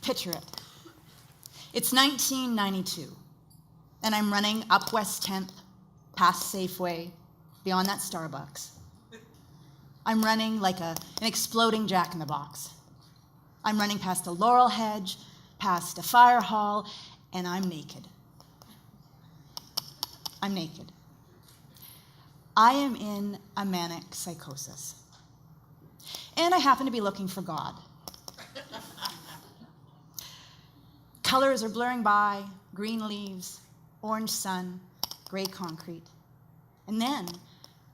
Picture it. It's 1992, and I'm running up West 10th, past Safeway, beyond that Starbucks. I'm running like an exploding Jack-in-the-Box. I'm running past a laurel hedge, past a fire hall, and I'm naked. I'm naked. I am in a manic psychosis. And I happen to be looking for God. Colors are blurring by, green leaves, orange sun, gray concrete. And then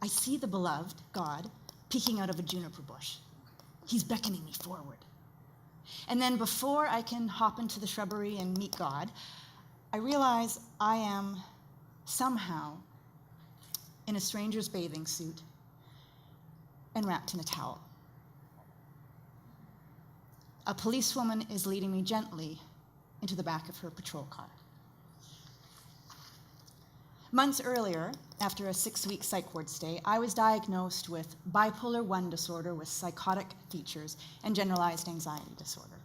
I see the beloved, God, peeking out of a juniper bush. He's beckoning me forward. And then before I can hop into the shrubbery and meet God, I realize I am somehow in a stranger's bathing suit and wrapped in a towel. A policewoman is leading me gently into the back of her patrol car. Months earlier, after a 6-week psych ward stay, I was diagnosed with bipolar I disorder with psychotic features and generalized anxiety disorder.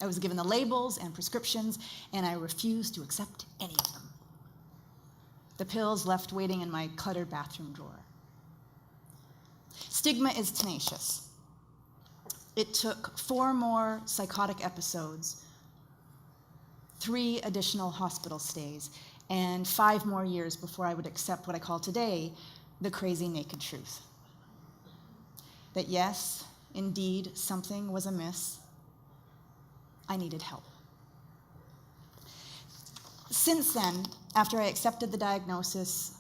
I was given the labels and prescriptions, and I refused to accept any of them. The pills left waiting in my cluttered bathroom drawer. Stigma is tenacious. It took 4 more psychotic episodes, 3 additional hospital stays, and 5 more years before I would accept what I call today the crazy naked truth. That yes, indeed, something was amiss. I needed help. Since then, after I accepted the diagnosis,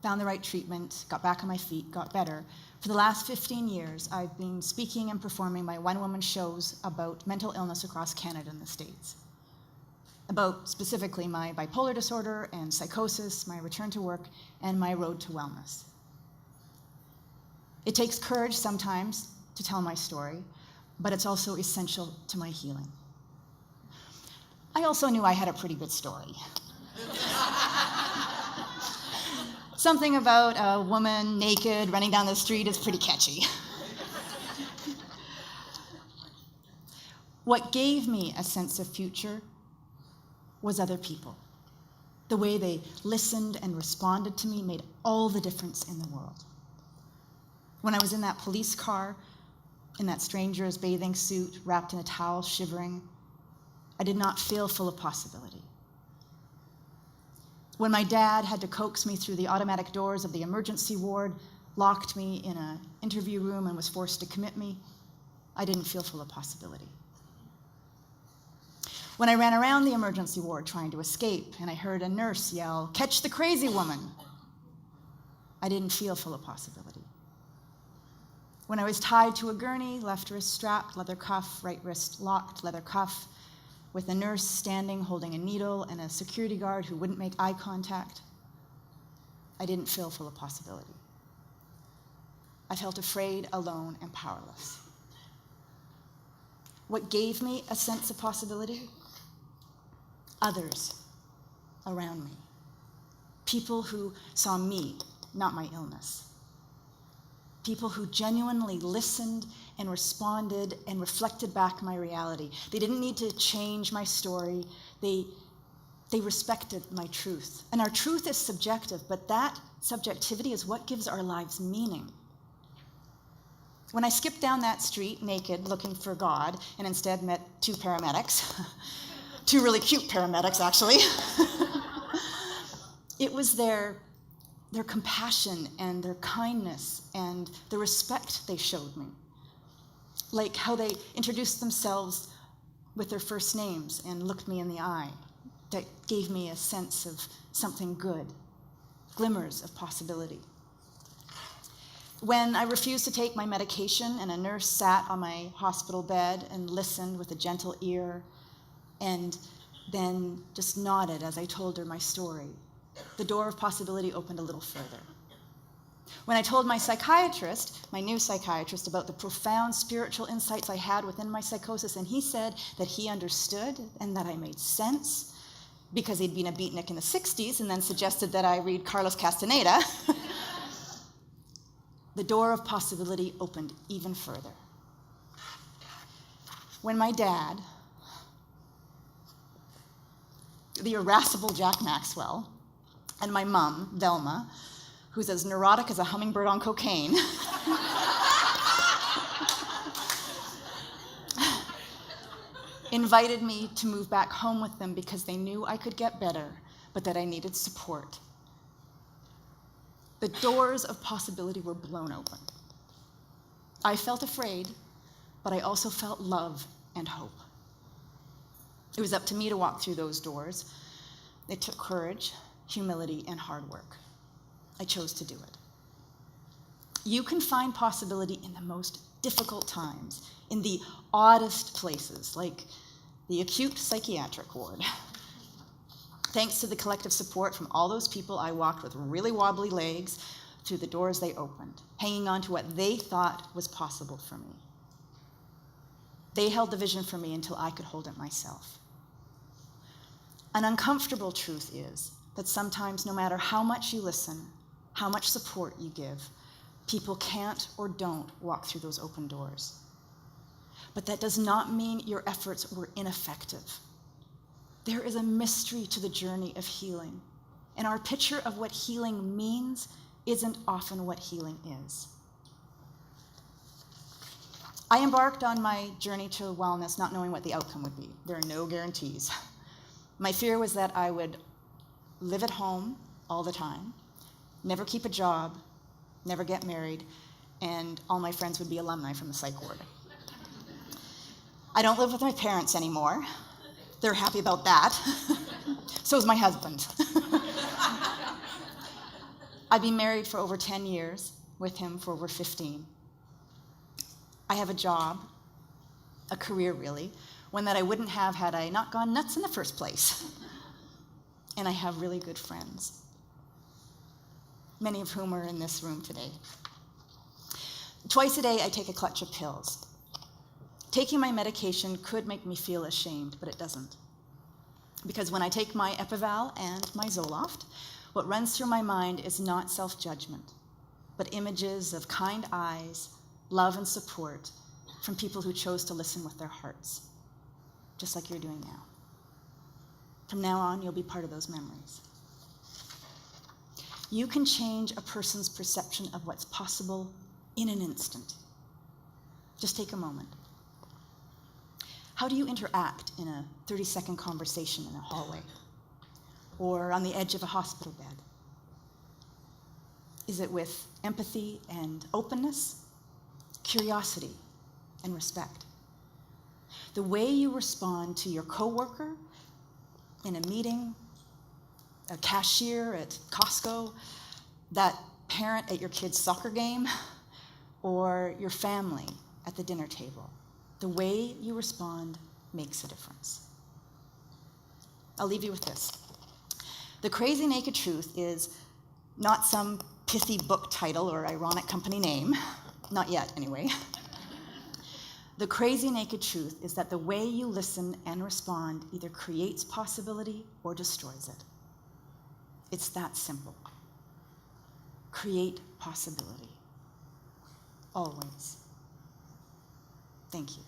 found the right treatment, got back on my feet, got better, for the last 15 years, I've been speaking and performing my one-woman shows about mental illness across Canada and the States. About specifically my bipolar disorder and psychosis, my return to work, and my road to wellness. It takes courage sometimes to tell my story, but it's also essential to my healing. I also knew I had a pretty good story. Something about a woman naked running down the street is pretty catchy. What gave me a sense of future was other people. The way they listened and responded to me made all the difference in the world. When I was in that police car, in that stranger's bathing suit, wrapped in a towel, shivering, I did not feel full of possibility. When my dad had to coax me through the automatic doors of the emergency ward, locked me in an interview room and was forced to commit me, I didn't feel full of possibility. When I ran around the emergency ward trying to escape and I heard a nurse yell, "Catch the crazy woman," I didn't feel full of possibility. When I was tied to a gurney, left wrist strapped, leather cuff, right wrist locked, leather cuff, with a nurse standing holding a needle and a security guard who wouldn't make eye contact, I didn't feel full of possibility. I felt afraid, alone, and powerless. What gave me a sense of possibility? Others around me. People who saw me, not my illness. People who genuinely listened and responded and reflected back my reality. They didn't need to change my story. They respected my truth. And our truth is subjective, but that subjectivity is what gives our lives meaning. When I skipped down that street naked looking for God and instead met 2 paramedics, 2 really cute paramedics actually, it was their compassion and their kindness and the respect they showed me. Like how they introduced themselves with their first names and looked me in the eye. That gave me a sense of something good, glimmers of possibility. When I refused to take my medication and a nurse sat on my hospital bed and listened with a gentle ear and then just nodded as I told her my story, the door of possibility opened a little further. When I told my psychiatrist, my new psychiatrist, about the profound spiritual insights I had within my psychosis, and he said that he understood and that I made sense because he'd been a beatnik in the 60s and then suggested that I read Carlos Castaneda, the door of possibility opened even further. When my dad, the irascible Jack Maxwell, and my mom, Velma, who's as neurotic as a hummingbird on cocaine, invited me to move back home with them because they knew I could get better, but that I needed support. The doors of possibility were blown open. I felt afraid, but I also felt love and hope. It was up to me to walk through those doors. It took courage, humility, and hard work. I chose to do it. You can find possibility in the most difficult times, in the oddest places, like the acute psychiatric ward. Thanks to the collective support from all those people, I walked with really wobbly legs through the doors they opened, hanging on to what they thought was possible for me. They held the vision for me until I could hold it myself. An uncomfortable truth is that sometimes, no matter how much you listen, how much support you give, people can't or don't walk through those open doors. But that does not mean your efforts were ineffective. There is a mystery to the journey of healing, and our picture of what healing means isn't often what healing is. I embarked on my journey to wellness not knowing what the outcome would be. There are no guarantees. My fear was that I would live at home all the time, never keep a job, never get married, and all my friends would be alumni from the psych ward. I don't live with my parents anymore. They're happy about that. So is my husband. I've been married for over 10 years, with him for over 15. I have a job, a career really, one that I wouldn't have had I not gone nuts in the first place. And I have really good friends, many of whom are in this room today. Twice a day, I take a clutch of pills. Taking my medication could make me feel ashamed, but it doesn't. Because when I take my Epival and my Zoloft, what runs through my mind is not self-judgment, but images of kind eyes, love and support from people who chose to listen with their hearts, just like you're doing now. From now on, you'll be part of those memories. You can change a person's perception of what's possible in an instant. Just take a moment. How do you interact in a 30-second conversation in a hallway or on the edge of a hospital bed? Is it with empathy and openness, curiosity and respect? The way you respond to your coworker in a meeting, a cashier at Costco, that parent at your kid's soccer game, or your family at the dinner table. The way you respond makes a difference. I'll leave you with this. The Crazy Naked Truth is not some pithy book title or ironic company name, not yet anyway. The crazy naked truth is that the way you listen and respond either creates possibility or destroys it. It's that simple. Create possibility. Always. Thank you.